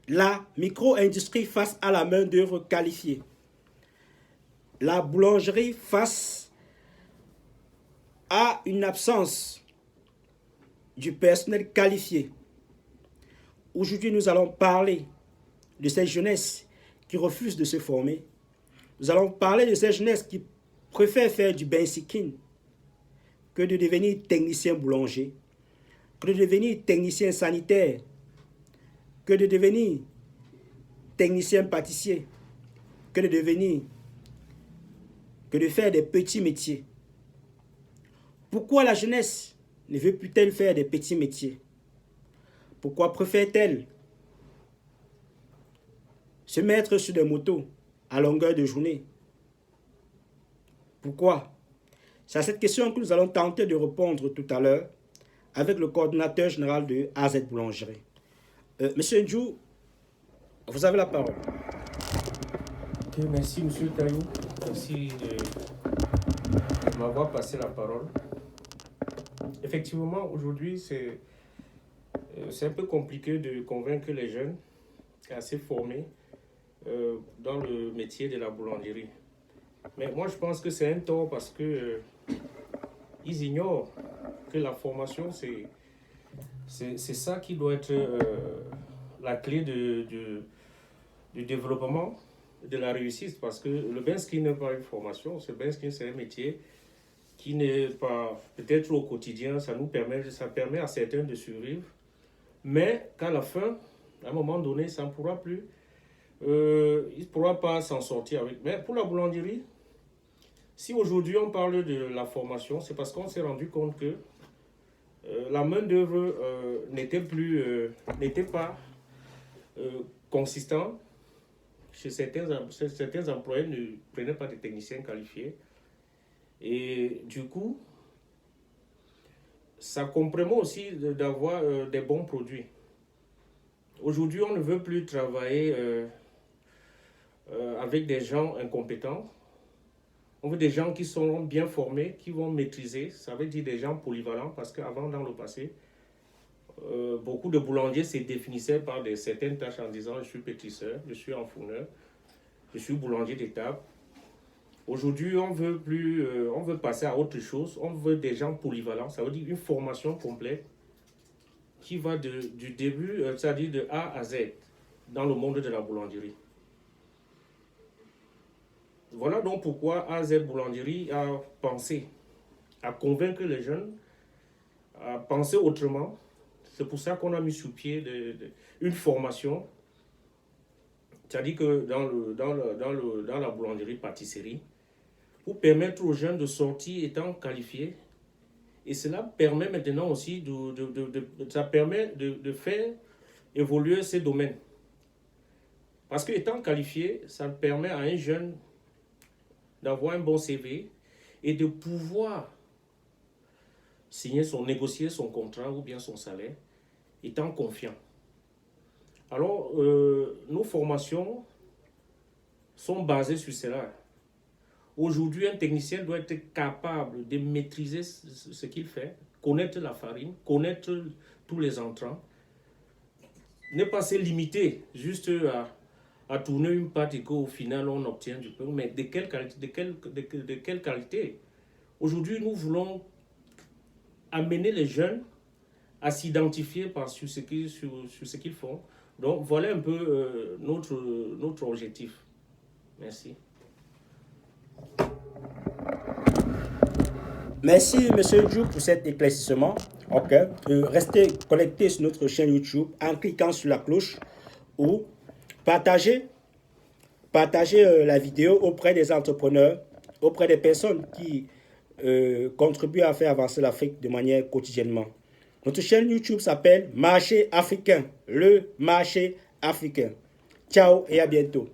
la micro-industrie face à la main-d'œuvre qualifiée. La boulangerie face à une absence du personnel qualifié. Aujourd'hui, nous allons parler de cette jeunesse qui refuse de se former. Nous allons parler de cette jeunesse qui préfère faire du bensikin que de devenir technicien boulanger, que de devenir technicien sanitaire, que de devenir technicien pâtissier, que de faire des petits métiers. Pourquoi la jeunesse ne veut plus-elle faire des petits métiers? Pourquoi préfère-t-elle se mettre sur des motos à longueur de journée? Pourquoi? C'est à cette question que nous allons tenter de répondre tout à l'heure avec le coordinateur général de AZ Boulangerie. Monsieur Ndjou, vous avez la parole. Okay, merci, Monsieur Taillou. Merci de m'avoir passé la parole. Effectivement, aujourd'hui, c'est un peu compliqué de convaincre les jeunes assez formés dans le métier de la boulangerie. Mais moi, je pense que c'est un tort parce que ils ignorent que la formation, c'est ça qui doit être la clé du développement, de la réussite. Parce que le benskin n'est pas une formation, ce benskin, c'est un métier qui n'est pas, peut-être au quotidien, ça permet à certains de survivre. Mais qu'à la fin, à un moment donné, ça ne pourra plus, il ne pourra pas s'en sortir avec. Mais pour la boulangerie, si aujourd'hui on parle de la formation, c'est parce qu'on s'est rendu compte que la main-d'œuvre n'était pas consistante. Chez certains employés ne prenaient pas de techniciens qualifiés. Et du coup, ça compromet aussi d'avoir des bons produits. Aujourd'hui, on ne veut plus travailler avec des gens incompétents. On veut des gens qui sont bien formés, qui vont maîtriser. Ça veut dire des gens polyvalents, parce qu'avant, dans le passé, beaucoup de boulangers se définissaient par certaines tâches en disant « je suis pétrisseur, je suis enfourneur, je suis boulanger d'étape ». Aujourd'hui, on veut passer à autre chose. On veut des gens polyvalents. Ça veut dire une formation complète qui va du début, c'est-à-dire de A à Z, dans le monde de la boulangerie. Voilà donc pourquoi AZ Boulangerie a pensé à convaincre les jeunes à penser autrement. C'est pour ça qu'on a mis sur pied une formation, c'est-à-dire que dans la boulangerie-pâtisserie, pour permettre aux jeunes de sortir étant qualifiés. Et cela permet maintenant aussi de faire évoluer ces domaines. Parce qu'étant qualifié, ça permet à un jeune d'avoir un bon CV et de pouvoir négocier son contrat ou bien son salaire, étant confiant. Alors, nos formations sont basées sur cela. Aujourd'hui, un technicien doit être capable de maîtriser ce qu'il fait, connaître la farine, connaître tous les entrants, ne pas se limiter juste à tourner une pâte et qu'au final on obtient du pain, mais de quelle qualité? Aujourd'hui, nous voulons amener les jeunes à s'identifier sur ce qu'ils font. Donc, voilà un peu notre objectif. Merci. Merci, Monsieur Ndjou, pour cet éclaircissement. Ok. Restez connectés sur notre chaîne YouTube en cliquant sur la cloche ou partagez la vidéo auprès des entrepreneurs, auprès des personnes qui contribuent à faire avancer l'Afrique de manière quotidiennement. Notre chaîne YouTube s'appelle Marché Africain, le marché africain. Ciao et à bientôt.